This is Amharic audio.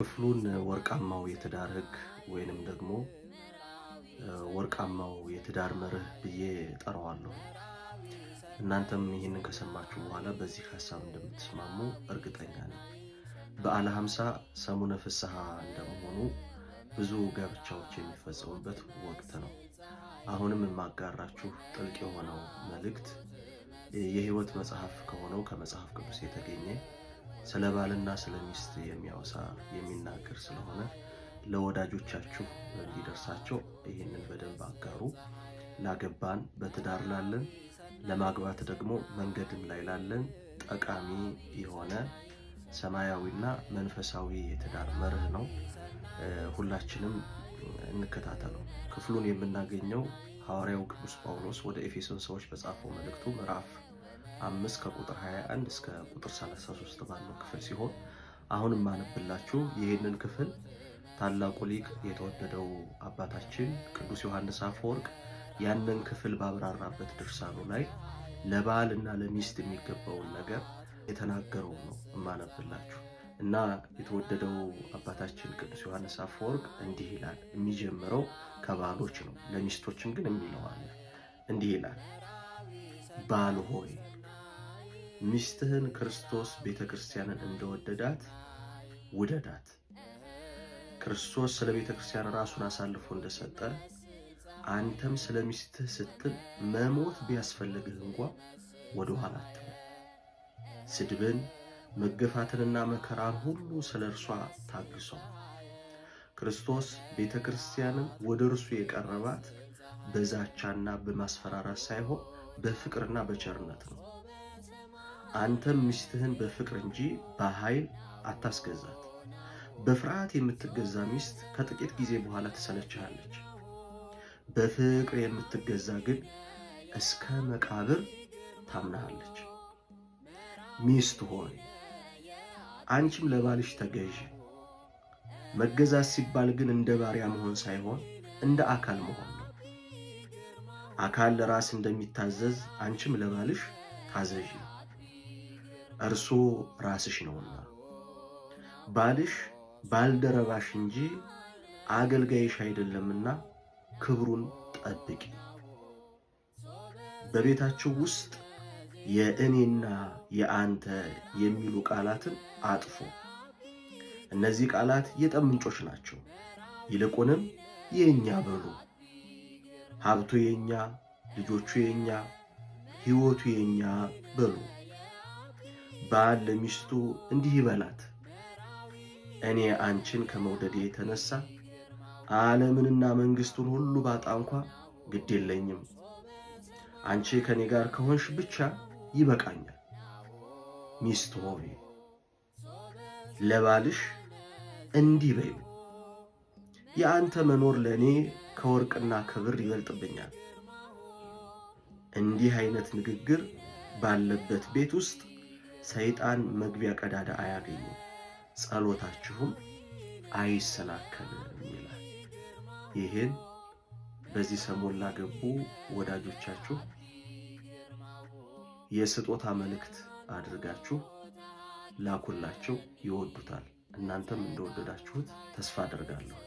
ክፍሉን ወርቃማው የትዳር ህግ ወይንም ደግሞ ወርቃማው የትዳር መርህ ብዬ ጠራዋለሁ። እናንተም ይህንን ከሰማችሁ በኋላ በዚህ ሐሳብ እንደምትስማሙ እርግጠኛ ነኝ። በዓለ ሃምሳ ሰሙነ ፍስሐ እንደመሆኑ ብዙ ጋብቻዎች የሚፈጸሙበት ወቅት ነው። አሁንም የማጋራችሁ ጥልቅ የሆነው መልእክት የህይወት መጽሐፍ ከሆነው ከመጽሐፍ ቅዱስ የተገኘ ስለ ባልና ስለ ሚስት የሚያወሳ የሚናገር ስለሆነ ለወዳጆቻችሁ እንዲደርሳቸው ይህንን በደንብ አጋሩ። ላገባን፣ በትዳር ላለን፣ ለማግባት ደግሞ መንገድም ላይ ላለን ጠቃሚ የሆነ ሰማያዊና መንፈሳዊ የትዳር መርህ ነው። ሁላችንም እንከታተለው። ክፍሉን የምናገኘው ሐዋርያው ቅዱስ ጳውሎስ ወደ ኤፌሶን ሰዎች በጻፈው መልእክቱ ምዕራፍ 5 ከቁጥር 21 እስከ ቁጥር 33 ባለው ክፍል ሲሆን አሁንም ማነብላችሁ ይህንን ክፍል ታላቁ ሊቅ የተወደደው አባታችን ቅዱስ ዮሐንስ አፈወርቅ ያንን ክፍል ባብራራበት ድርሳኑ ላይ ለባልና ለሚስት የሚገባውን ነገር የተናገረው ነው ማነብላችሁ። እና የተወደደው አባታችን ቅዱስ ዮሐንስ አፈወርቅ እንዲህ ይላል። የሚጀምረው ከባሎች ነው፣ ለሚስቶችም ግን የሚለው አለ። እንዲህ ይላል፣ ባል ሆይ ሚስትህን ክርስቶስ ቤተክርስቲያንን እንደወደዳት ውደዳት። ክርስቶስ ስለ ቤተክርስቲያን ራሱን አሳልፎ እንደሰጠ አንተም ስለ ሚስትህ ስትል መሞት ቢያስፈልግህ እንኳን ወደ ኋላ አትበል። ስድብን መገፋትንና መከራን ሁሉ ስለ እርሷ ታግሷል። ክርስቶስ ቤተክርስቲያንን ወደ እርሱ የቀረባት በዛቻና በማስፈራራት ሳይሆን በፍቅርና በቸርነት ነው። አንተም ሚስትህን በፍቅር እንጂ በኃይል አታስገዛት። በፍርሃት የምትገዛ ሚስት ከጥቂት ጊዜ በኋላ ትሰለችሃለች። በፍቅር የምትገዛ ግን እስከ መቃብር ታምናሃለች። ሚስት ሆይ አንቺም ለባልሽ ተገዢ። መገዛት ሲባል ግን እንደ ባሪያ መሆን ሳይሆን እንደ አካል መሆን ነው። አካል ለራስ እንደሚታዘዝ አንቺም ለባልሽ ታዘዢ፣ እርሱ ራስሽ ነውና። ባልሽ ባልደረባሽ እንጂ አገልጋይሽ አይደለምና ክብሩን ጠብቂ። በቤታችሁ ውስጥ የእኔና የአንተ የሚሉ ቃላትን አጥፉ። እነዚህ ቃላት የጠብ ምንጮች ናቸው። ይልቁንም የኛ በሉ። ሀብቱ የኛ፣ ልጆቹ የኛ፣ ሕይወቱ የኛ በሉ። ባል ለሚስቱ እንዲህ ይበላት፣ እኔ አንቺን ከመውደዴ የተነሳ ዓለምንና መንግስቱን ሁሉ ባጣ እንኳ ግድ የለኝም። አንቺ ከኔ ጋር ከሆንሽ ብቻ ይበቃኛል። ሚስት ሆይ ለባልሽ እንዲህ በዩ፣ የአንተ መኖር ለእኔ ከወርቅና ከብር ይበልጥብኛል። እንዲህ አይነት ንግግር ባለበት ቤት ውስጥ ሰይጣን መግቢያ ቀዳዳ አያገኝም፣ ጸሎታችሁም አይሰናከልም ይላል። ይህን በዚህ ሰሞን ላገቡ ወዳጆቻችሁ የስጦታ መልእክት አድርጋችሁ ላኩላቸው። ይወዱታል። እናንተም እንደወደዳችሁት ተስፋ አደርጋለሁ።